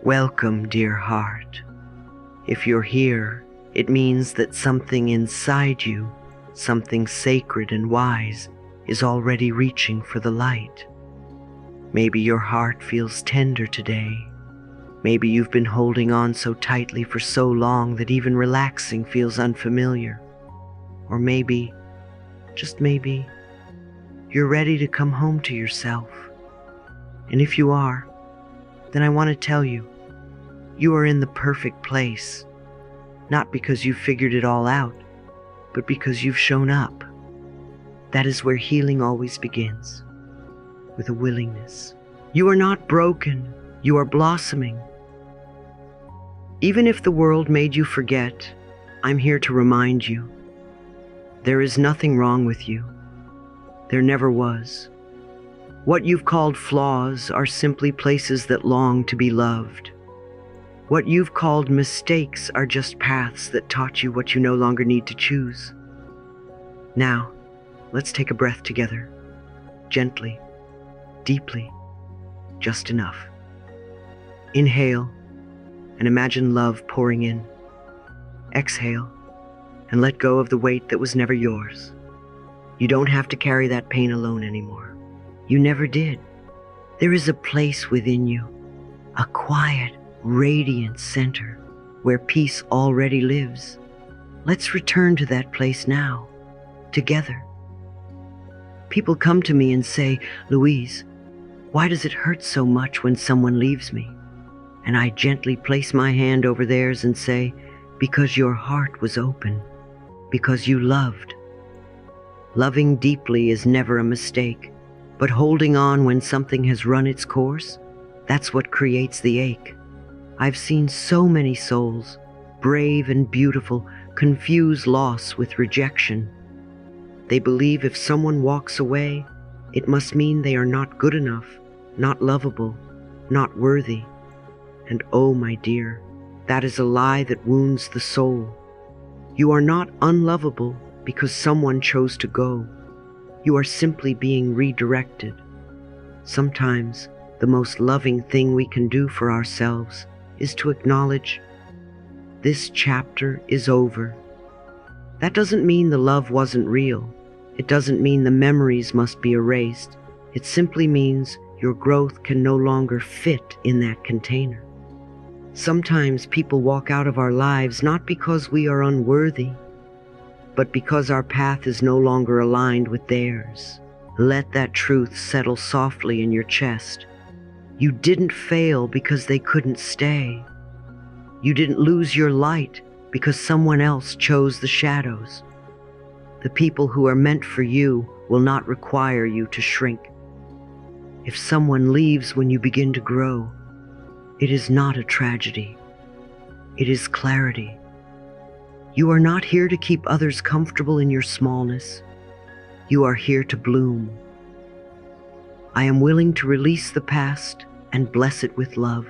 Welcome, dear heart. If you're here, it means that something inside you, something sacred and wise, is already reaching for the light. Maybe your heart feels tender today. Maybe you've been holding on so tightly for so long that even relaxing feels unfamiliar. Or maybe, just maybe, you're ready to come home to yourself. And if you are, then I want to tell you, you are in the perfect place, not because you've figured it all out, but because you've shown up. That is where healing always begins, with a willingness. You are not broken, you are blossoming. Even if the world made you forget, I'm here to remind you, there is nothing wrong with you. There never was. What you've called flaws are simply places that long to be loved. What you've called mistakes are just paths that taught you what you no longer need to choose. Now, let's take a breath together. Gently, deeply, just enough. Inhale and imagine love pouring in. Exhale and let go of the weight that was never yours. You don't have to carry that pain alone anymore. You never did. There is a place within you, a quiet, radiant center where peace already lives. Let's return to that place now, together. People come to me and say, "Louise, why does it hurt so much when someone leaves me?" And I gently place my hand over theirs and say, "Because your heart was open, because you loved." Loving deeply is never a mistake, but holding on when something has run its course, that's what creates the ache. I've seen so many souls, brave and beautiful, confuse loss with rejection. They believe if someone walks away, it must mean they are not good enough, not lovable, not worthy. And oh, my dear, that is a lie that wounds the soul. You are not unlovable because someone chose to go. You are simply being redirected. Sometimes the most loving thing we can do for ourselves is to acknowledge, this chapter is over. That doesn't mean the love wasn't real. It doesn't mean the memories must be erased. It simply means your growth can no longer fit in that container. Sometimes people walk out of our lives not because we are unworthy, but because our path is no longer aligned with theirs. Let that truth settle softly in your chest. You didn't fail because they couldn't stay. You didn't lose your light because someone else chose the shadows. The people who are meant for you will not require you to shrink. If someone leaves when you begin to grow, it is not a tragedy. It is clarity. You are not here to keep others comfortable in your smallness. You are here to bloom. I am willing to release the past and bless it with love.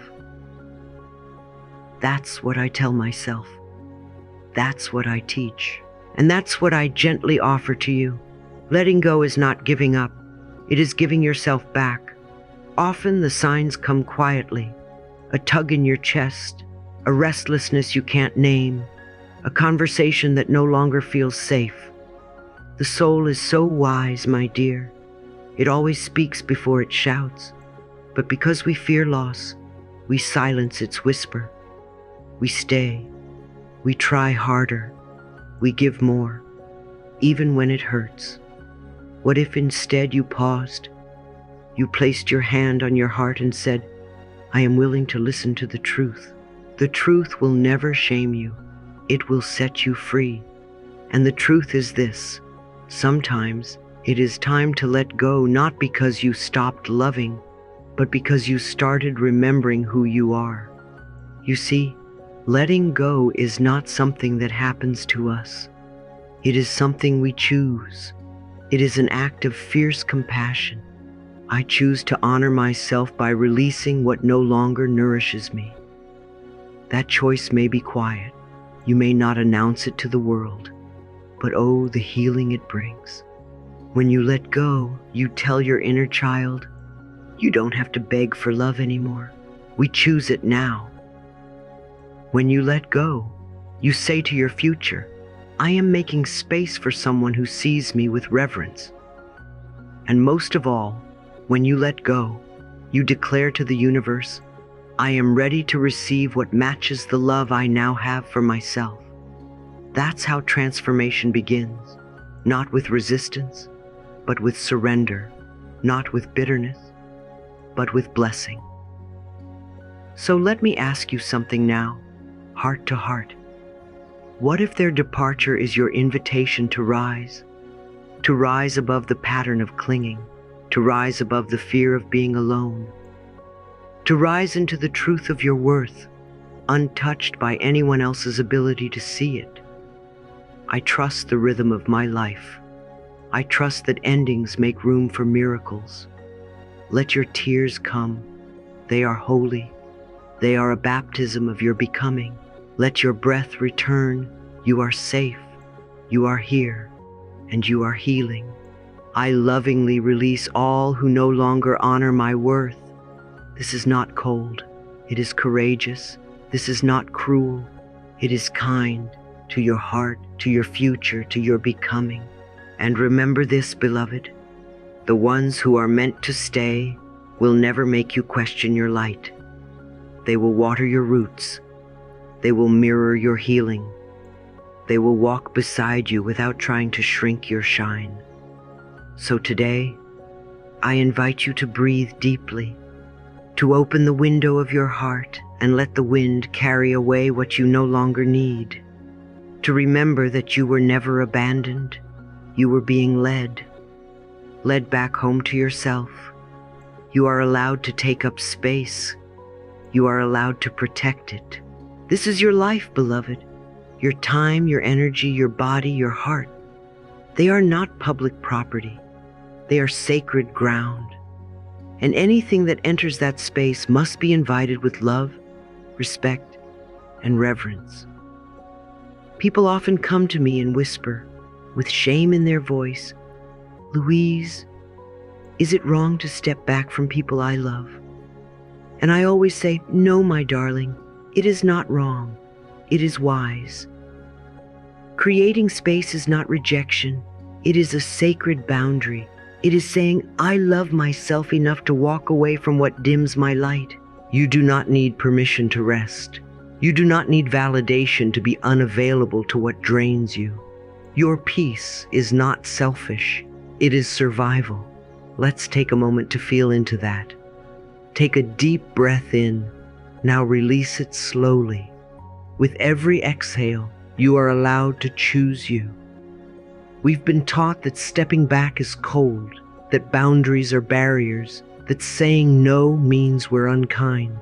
That's what I tell myself. That's what I teach. And that's what I gently offer to you. Letting go is not giving up. It is giving yourself back. Often the signs come quietly. A tug in your chest, a restlessness you can't name, a conversation that no longer feels safe. The soul is so wise, my dear. It always speaks before it shouts. But because we fear loss, we silence its whisper. We stay. We try harder. We give more, even when it hurts. What if instead you paused? You placed your hand on your heart and said, "I am willing to listen to the truth." The truth will never shame you. It will set you free. And the truth is this: sometimes it is time to let go, not because you stopped loving, but because you started remembering who you are. You see, letting go is not something that happens to us. It is something we choose. It is an act of fierce compassion. I choose to honor myself by releasing what no longer nourishes me. That choice may be quiet. You may not announce it to the world, but oh, the healing it brings. When you let go, you tell your inner child, you don't have to beg for love anymore. We choose it now. When you let go, you say to your future, I am making space for someone who sees me with reverence. And most of all, when you let go, you declare to the universe, I am ready to receive what matches the love I now have for myself. That's how transformation begins, not with resistance, but with surrender, not with bitterness, but with blessing. So let me ask you something now, heart to heart. What if their departure is your invitation to rise above the pattern of clinging, to rise above the fear of being alone, to rise into the truth of your worth, untouched by anyone else's ability to see it? I trust the rhythm of my life. I trust that endings make room for miracles. Let your tears come. They are holy. They are a baptism of your becoming. Let your breath return. You are safe. You are here. And you are healing. I lovingly release all who no longer honor my worth. This is not cold. It is courageous. This is not cruel. It is kind to your heart, to your future, to your becoming. And remember this, beloved. The ones who are meant to stay will never make you question your light. They will water your roots. They will mirror your healing. They will walk beside you without trying to shrink your shine. So today, I invite you to breathe deeply, to open the window of your heart and let the wind carry away what you no longer need. To remember that you were never abandoned. You were being led back home to yourself. You are allowed to take up space. You are allowed to protect it. This is your life, beloved. Your time, your energy, your body, your heart. They are not public property. They are sacred ground. And anything that enters that space must be invited with love, respect, and reverence. People often come to me and whisper, with shame in their voice, Louise, is it wrong to step back from people I love? And I always say, no, my darling, it is not wrong. It is wise. Creating space is not rejection. It is a sacred boundary. It is saying, I love myself enough to walk away from what dims my light. You do not need permission to rest. You do not need validation to be unavailable to what drains you. Your peace is not selfish. It is survival. Let's take a moment to feel into that. Take a deep breath in. Now release it slowly. With every exhale, you are allowed to choose you. We've been taught that stepping back is cold, that boundaries are barriers, that saying no means we're unkind.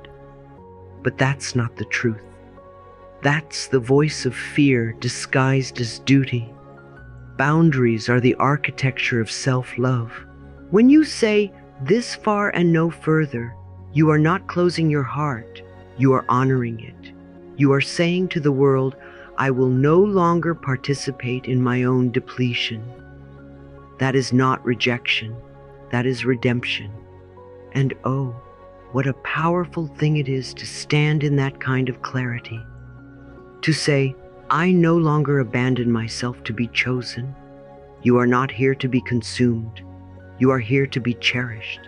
But that's not the truth. That's the voice of fear disguised as duty. Boundaries are the architecture of self-love. When you say, this far and no further, you are not closing your heart, you are honoring it. You are saying to the world, I will no longer participate in my own depletion. That is not rejection, that is redemption. And oh, what a powerful thing it is to stand in that kind of clarity. To say, I no longer abandon myself to be chosen. You are not here to be consumed. You are here to be cherished.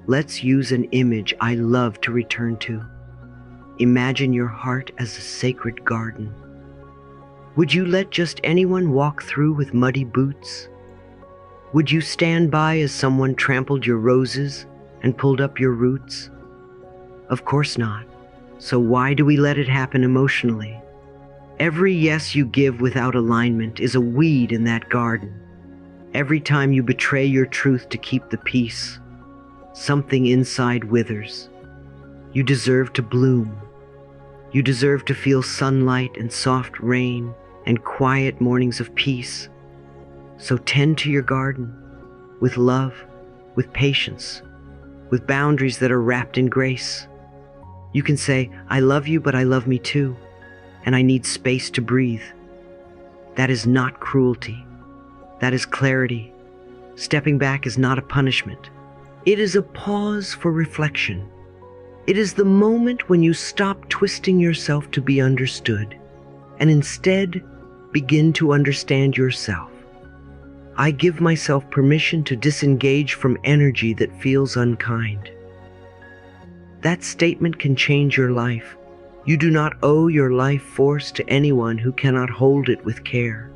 Let's use an image I love to return to. Imagine your heart as a sacred garden. Would you let just anyone walk through with muddy boots? Would you stand by as someone trampled your roses and pulled up your roots? Of course not. So why do we let it happen emotionally? Every yes you give without alignment is a weed in that garden. Every time you betray your truth to keep the peace, something inside withers. You deserve to bloom. You deserve to feel sunlight and soft rain and quiet mornings of peace. So tend to your garden with love, with patience, with boundaries that are wrapped in grace. You can say, I love you, but I love me too, and I need space to breathe. That is not cruelty. That is clarity. Stepping back is not a punishment. It is a pause for reflection. It is the moment when you stop twisting yourself to be understood and instead begin to understand yourself. I give myself permission to disengage from energy that feels unkind. That statement can change your life. You do not owe your life force to anyone who cannot hold it with care.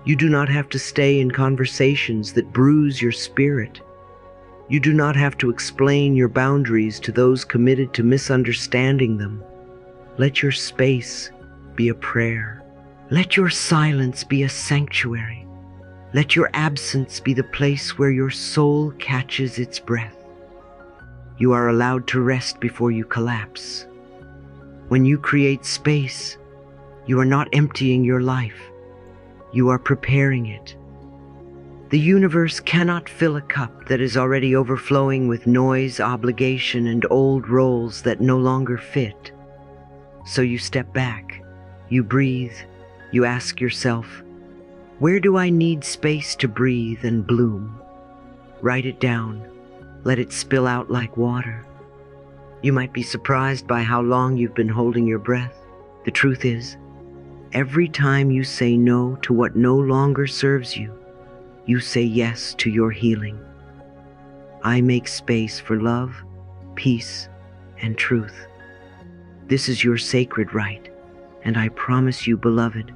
You do not have to stay in conversations that bruise your spirit. You do not have to explain your boundaries to those committed to misunderstanding them. Let your space be a prayer. Let your silence be a sanctuary. Let your absence be the place where your soul catches its breath. You are allowed to rest before you collapse. When you create space, you are not emptying your life. You are preparing it. The universe cannot fill a cup that is already overflowing with noise, obligation, and old roles that no longer fit. So you step back, you breathe, you ask yourself, where do I need space to breathe and bloom? Write it down. Let it spill out like water. You might be surprised by how long you've been holding your breath. The truth is, every time you say no to what no longer serves you, you say yes to your healing. I make space for love, peace, and truth. This is your sacred right, and I promise you, beloved,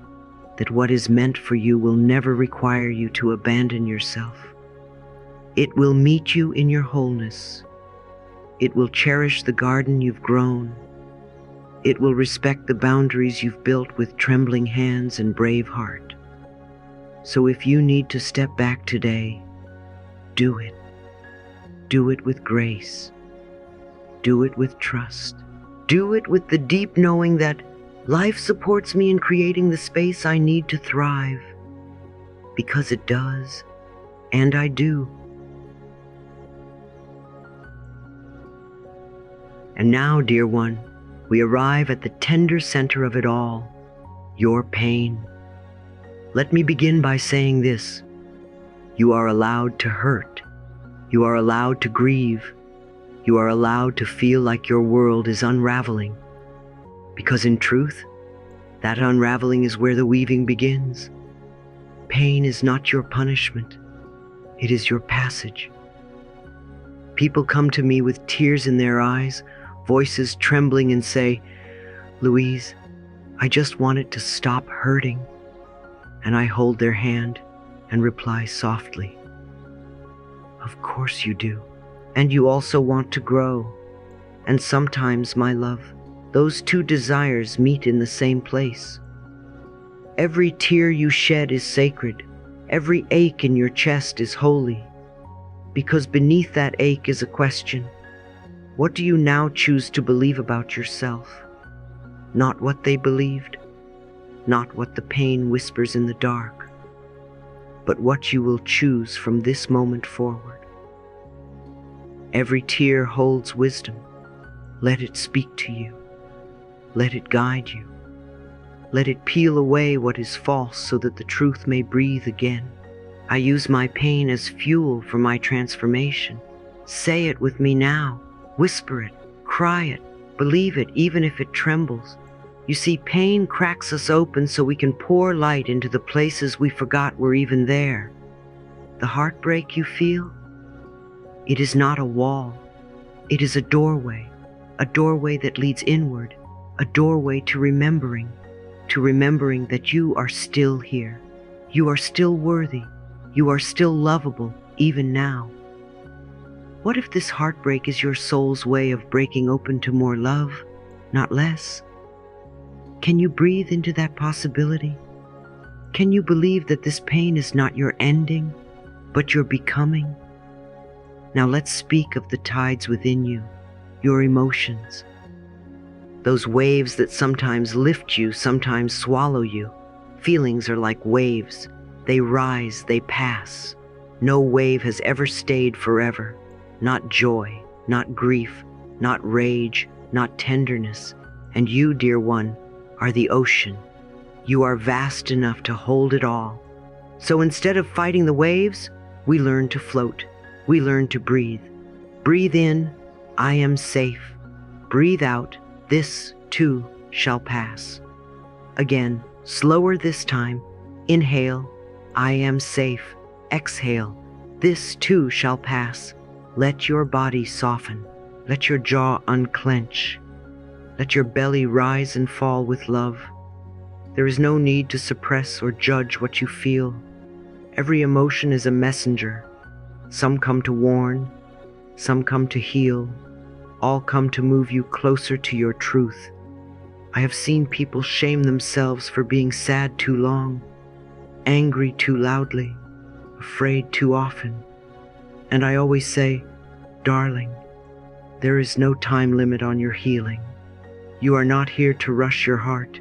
that what is meant for you will never require you to abandon yourself. It will meet you in your wholeness. It will cherish the garden you've grown. It will respect the boundaries you've built with trembling hands and brave heart. So if you need to step back today, do it. Do it with grace. Do it with trust. Do it with the deep knowing that life supports me in creating the space I need to thrive. Because it does, and I do. And now, dear one, we arrive at the tender center of it all, your pain. Let me begin by saying this. You are allowed to hurt. You are allowed to grieve. You are allowed to feel like your world is unraveling. Because in truth, that unraveling is where the weaving begins. Pain is not your punishment. It is your passage. People come to me with tears in their eyes, voices trembling, and say, Louise, I just want it to stop hurting. And I hold their hand and reply softly, of course you do. And you also want to grow. And sometimes, my love, those two desires meet in the same place. Every tear you shed is sacred. Every ache in your chest is holy. Because beneath that ache is a question. What do you now choose to believe about yourself? Not what they believed, not what the pain whispers in the dark, but what you will choose from this moment forward. Every tear holds wisdom. Let it speak to you. Let it guide you. Let it peel away what is false so that the truth may breathe again. I use my pain as fuel for my transformation. Say it with me now. Whisper it, cry it, believe it, even if it trembles. You see, pain cracks us open so we can pour light into the places we forgot were even there. The heartbreak you feel? It is not a wall. It is a doorway that leads inward, a doorway to remembering that you are still here. You are still worthy. You are still lovable, even now. What if this heartbreak is your soul's way of breaking open to more love, not less? Can you breathe into that possibility? Can you believe that this pain is not your ending, but your becoming? Now let's speak of the tides within you, your emotions. Those waves that sometimes lift you, sometimes swallow you. Feelings are like waves. They rise, they pass. No wave has ever stayed forever. Not joy, not grief, not rage, not tenderness. And you, dear one, are the ocean. You are vast enough to hold it all. So instead of fighting the waves, we learn to float. We learn to breathe. Breathe in, I am safe. Breathe out, this too shall pass. Again, slower this time. Inhale, I am safe. Exhale, this too shall pass. Let your body soften. Let your jaw unclench. Let your belly rise and fall with love. There is no need to suppress or judge what you feel. Every emotion is a messenger. Some come to warn, some come to heal, all come to move you closer to your truth. I have seen people shame themselves for being sad too long, angry too loudly, afraid too often. And I always say, darling, there is no time limit on your healing. You are not here to rush your heart.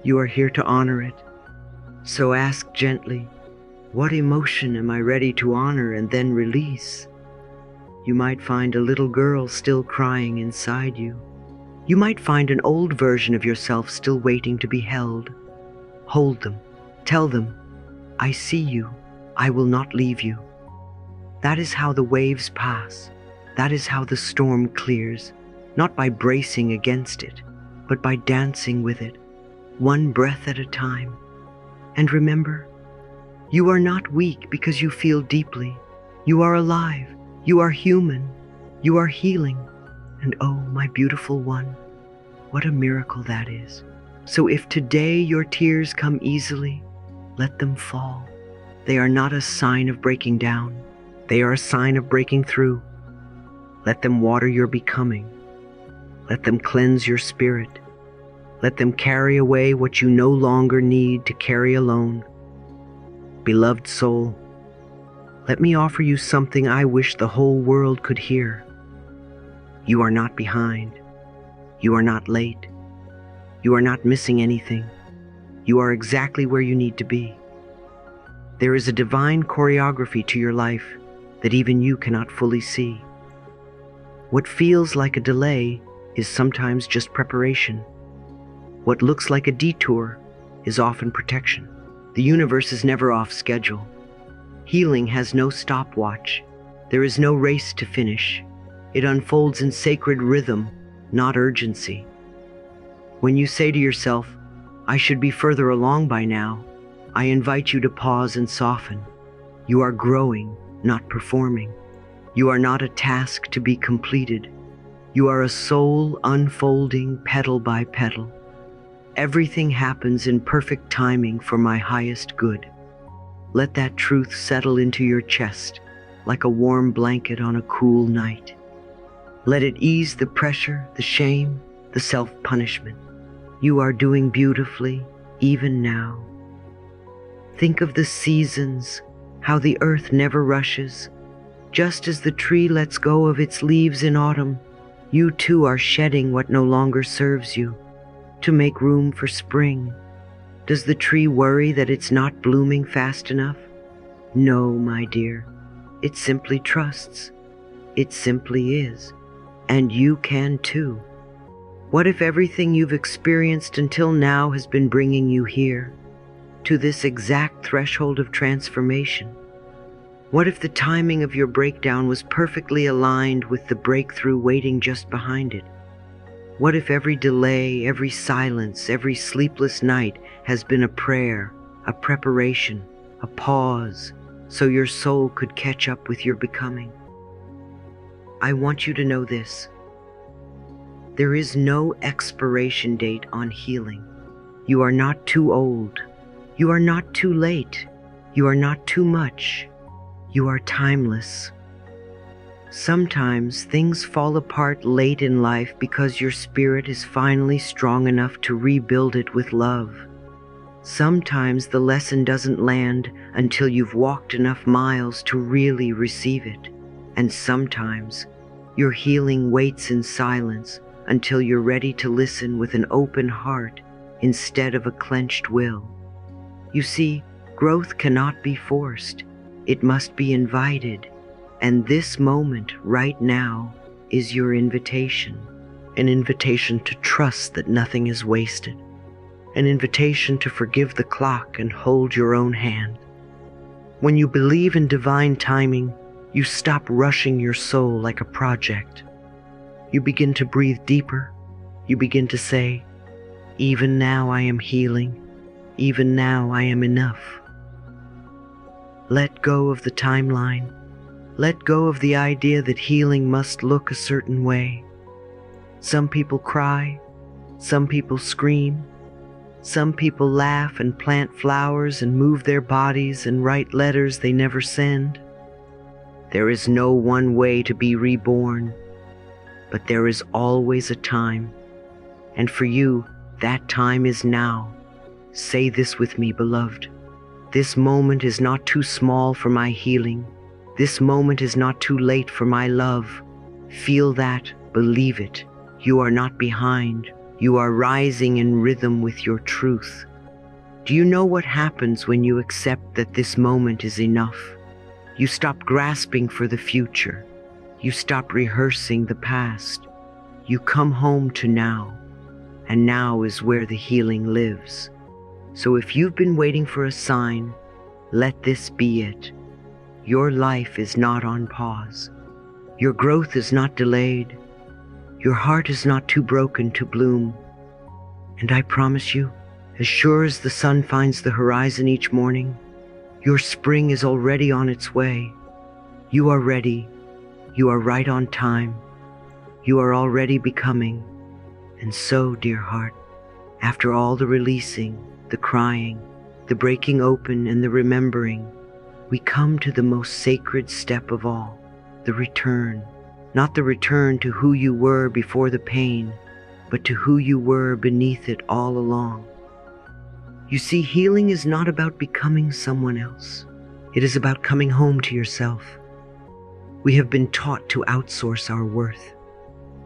You are here to honor it. So ask gently, what emotion am I ready to honor and then release? You might find a little girl still crying inside you. You might find an old version of yourself still waiting to be held. Hold them. Tell them, I see you. I will not leave you. That is how the waves pass. That is how the storm clears, not by bracing against it, but by dancing with it, one breath at a time. And remember, you are not weak because you feel deeply. You are alive. You are human. You are healing. And oh, my beautiful one, what a miracle that is. So if today your tears come easily, let them fall. They are not a sign of breaking down. They are a sign of breaking through. Let them water your becoming. Let them cleanse your spirit. Let them carry away what you no longer need to carry alone. Beloved soul, let me offer you something I wish the whole world could hear. You are not behind. You are not late. You are not missing anything. You are exactly where you need to be. There is a divine choreography to your life that even you cannot fully see. What feels like a delay is sometimes just preparation. What looks like a detour is often protection. The universe is never off schedule. Healing has no stopwatch. There is no race to finish. It unfolds in sacred rhythm, not urgency. When you say to yourself, I should be further along by now, I invite you to pause and soften. You are growing, not performing. You are not a task to be completed. You are a soul unfolding petal by petal. Everything happens in perfect timing for my highest good. Let that truth settle into your chest like a warm blanket on a cool night. Let it ease the pressure, the shame, the self-punishment. You are doing beautifully, even now. Think of the seasons, how the earth never rushes. Just as the tree lets go of its leaves in autumn, you too are shedding what no longer serves you, to make room for spring. Does the tree worry that it's not blooming fast enough? No, my dear. It simply trusts. It simply is. And you can too. What if everything you've experienced until now has been bringing you here, to this exact threshold of transformation? What if the timing of your breakdown was perfectly aligned with the breakthrough waiting just behind it? What if every delay, every silence, every sleepless night has been a prayer, a preparation, a pause, so your soul could catch up with your becoming? I want you to know this. There is no expiration date on healing. You are not too old. You are not too late. You are not too much. You are timeless. Sometimes things fall apart late in life because your spirit is finally strong enough to rebuild it with love. Sometimes the lesson doesn't land until you've walked enough miles to really receive it. And sometimes your healing waits in silence until you're ready to listen with an open heart instead of a clenched will. You see, growth cannot be forced. It must be invited. And this moment right now is your invitation. An invitation to trust that nothing is wasted. An invitation to forgive the clock and hold your own hand. When you believe in divine timing, you stop rushing your soul like a project. You begin to breathe deeper. You begin to say, even now I am healing. Even now I am enough. Let go of the timeline. Let go of the idea that healing must look a certain way. Some people cry. Some people scream. Some people laugh and plant flowers and move their bodies and write letters they never send. There is no one way to be reborn, but there is always a time. And for you, that time is now. Say this with me, beloved. This moment is not too small for my healing. This moment is not too late for my love. Feel that, believe it. You are not behind. You are rising in rhythm with your truth. Do you know what happens when you accept that this moment is enough? You stop grasping for the future. You stop rehearsing the past. You come home to now. And now is where the healing lives. So if you've been waiting for a sign, let this be it. Your life is not on pause. Your growth is not delayed. Your heart is not too broken to bloom. And I promise you, as sure as the sun finds the horizon each morning, your spring is already on its way. You are ready. You are right on time. You are already becoming. And so, dear heart, after all the releasing, the crying, the breaking open, and the remembering, we come to the most sacred step of all, the return. Not the return to who you were before the pain, but to who you were beneath it all along. You see, healing is not about becoming someone else. It is about coming home to yourself. We have been taught to outsource our worth,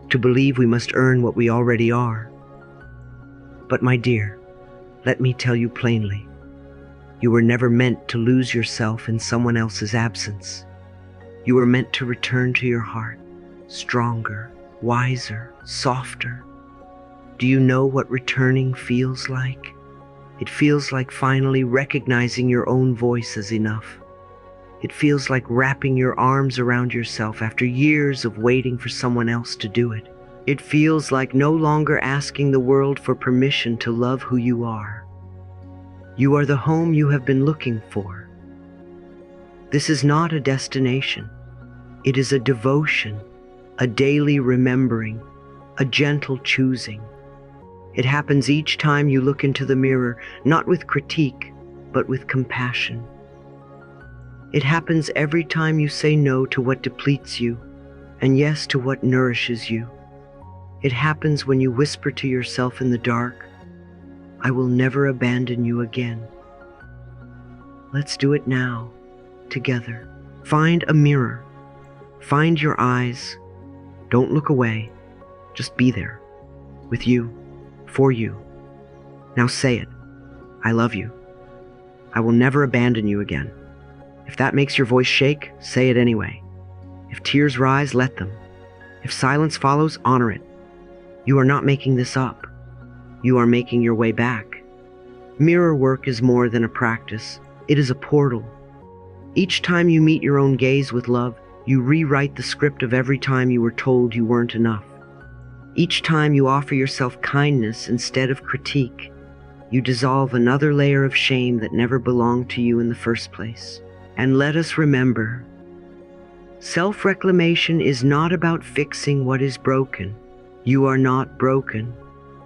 to believe we must earn what we already are. But my dear, let me tell you plainly, you were never meant to lose yourself in someone else's absence. You were meant to return to your heart, stronger, wiser, softer. Do you know what returning feels like? It feels like finally recognizing your own voice as enough. It feels like wrapping your arms around yourself after years of waiting for someone else to do it. It feels like no longer asking the world for permission to love who you are. You are the home you have been looking for. This is not a destination. It is a devotion, a daily remembering, a gentle choosing. It happens each time you look into the mirror, not with critique, but with compassion. It happens every time you say no to what depletes you, and yes to what nourishes you. It happens when you whisper to yourself in the dark, I will never abandon you again. Let's do it now, together. Find a mirror. Find your eyes. Don't look away. Just be there, with you, for you. Now say it. I love you. I will never abandon you again. If that makes your voice shake, say it anyway. If tears rise, let them. If silence follows, honor it. You are not making this up. You are making your way back. Mirror work is more than a practice. It is a portal. Each time you meet your own gaze with love, you rewrite the script of every time you were told you weren't enough. Each time you offer yourself kindness instead of critique, you dissolve another layer of shame that never belonged to you in the first place. And let us remember, self-reclamation is not about fixing what is broken. You are not broken.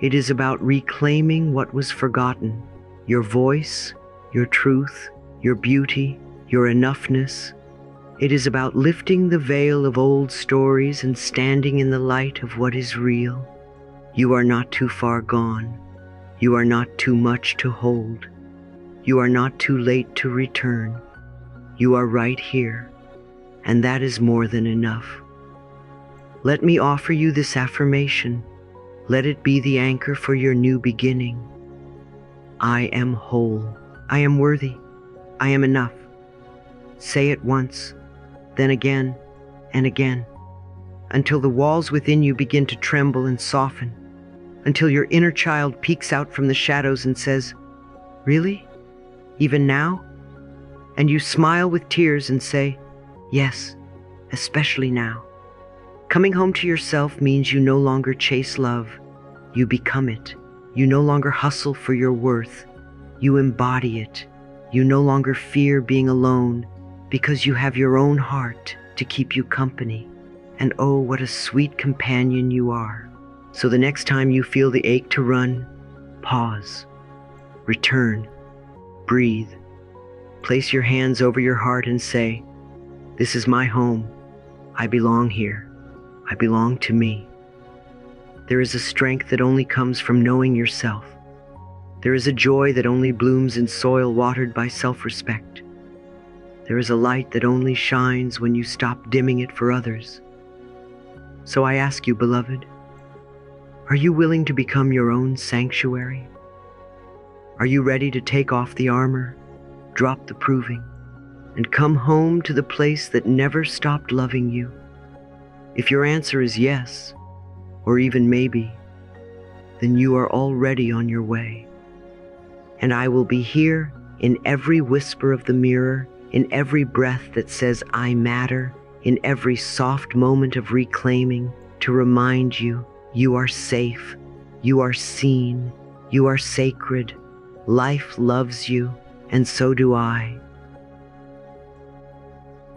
It is about reclaiming what was forgotten. Your voice, your truth, your beauty, your enoughness. It is about lifting the veil of old stories and standing in the light of what is real. You are not too far gone. You are not too much to hold. You are not too late to return. You are right here, and that is more than enough. Let me offer you this affirmation. Let it be the anchor for your new beginning. I am whole. I am worthy. I am enough. Say it once, then again and again, until the walls within you begin to tremble and soften, until your inner child peeks out from the shadows and says, "Really? Even now?" And you smile with tears and say, "Yes, especially now." Coming home to yourself means you no longer chase love, you become it. You no longer hustle for your worth, you embody it. You no longer fear being alone because you have your own heart to keep you company. And oh, what a sweet companion you are. So the next time you feel the ache to run, pause, return, breathe, place your hands over your heart and say, "This is my home. I belong here. I belong to me." There is a strength that only comes from knowing yourself. There is a joy that only blooms in soil watered by self-respect. There is a light that only shines when you stop dimming it for others. So I ask you, beloved, are you willing to become your own sanctuary? Are you ready to take off the armor, drop the proving, and come home to the place that never stopped loving you? If your answer is yes, or even maybe, then you are already on your way. And I will be here in every whisper of the mirror, in every breath that says I matter, in every soft moment of reclaiming, to remind you, you are safe, you are seen, you are sacred. Life loves you, and so do I.